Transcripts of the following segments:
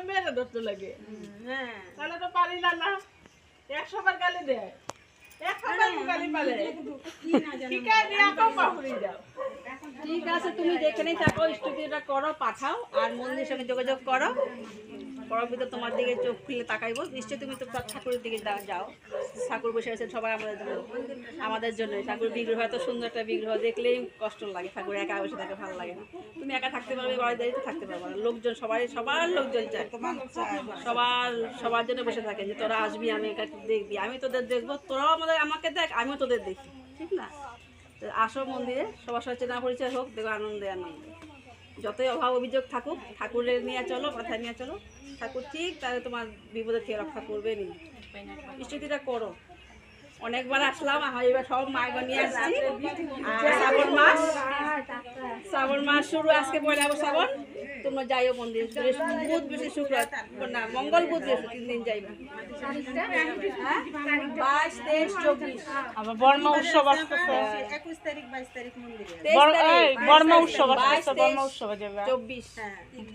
মেয়েরা ধরতে লাগে, তাহলে তো পারি না। 100 বার গালি দেয়, 100 বার গালি পালে ঠিক আছে, তুমি যেখানেই থাকো স্টুডিওটা করো, পাঠাও আর মন্দিরের সঙ্গে যোগাযোগ করো। পরের ভিতরে তোমার দিকে চোখ খুলে তাকাইবো। নিশ্চয়ই তুমি তো ঠাকুরের দিকে যাও। ঠাকুর বসে আছেন সবাই আমাদের জন্য। ঠাকুর বিগ্রহ এত সুন্দর একটা বিগ্রহ দেখলেই কষ্ট লাগে। ঠাকুর একা বসে থাকে, ভালো লাগে না। তুমি একা থাকতে পারবে, বাড়ি দাঁড়িয়ে থাকতে পারবে না। লোকজন সবার লোকজন চায়, সবার জন্য বসে থাকে যে তোরা আসবি, আমি এটা দেখবি, আমি তোদের দেখবো, তোরাও আমাকে দেখ, আমিও তোদের দেখি, ঠিক না? আসো মন্দিরে, সবার সাথে চেনা পরিচয় হোক, দেখো আনন্দে আনন্দে। যতই অভাব অভিযোগ থাকুক, ঠাকুরের নিয়ে চলো, মাথায় নিয়ে চলো। ঠাকুর ঠিক তাহলে তোমার বিপদের থেকে রক্ষা করবে নি। স্তুতিটা করো। অনেকবার আসলাম, আমার এবার সব মায়ের নিয়ে আসছি। শ্রাবণ মাস শুরু, আজকে 1 শ্রাবণ। তোমরা যাইও মন্দির, বুধ বৃহস্পতি শুক্র না মঙ্গল বুধ বৃহস্পতি 3 দিন যাইবা। 22, 23, 24 আবার বর্মা উৎসব আসতেছে। 21 তারিখ 22 তারিখ মন্দিরে বর্মা উৎসব আসতেছে। বর্মা উৎসবে যাবে 24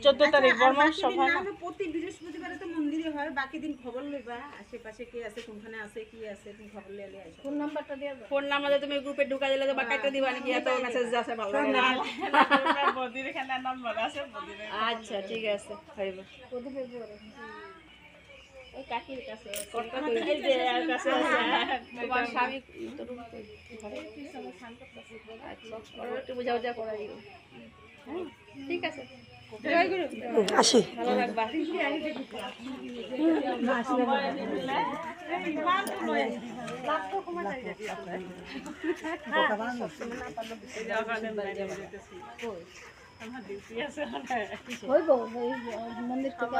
14 তারিখ বর্মা উৎসব হয় না? প্রতি বৃহস্পতিবারে তো মন্দিরে হয়, বাকি দিন খবর লইবা আশেপাশে কে আছে, কোনখানে আছে, কি আছে, তুমি খবর লইলে আইসো। ফোন নাম্বারটা দিয়ে দাও। ফোন নাম্বারে তুমি গ্রুপে ঢুকা দিলে তো কাটতে দিবা নাকি? এত মেসেজ আছে, ভালো লাগে না। বদির এখানে নাম্বার আছে, বদির। আচ্ছা ঠিক আছে, হইব। কত ফেব্রুয়ারি? ওই কাকির কাছে, কর্তা কই যে আর কাছে আছে। তোমার স্বামী তো রুম কই? আচ্ছা, একটু বুঝাবুঝি করে দিও। হ্যাঁ ঠিক আছে, আসি। ভালো রাখবা। হইব মন্দির থেকে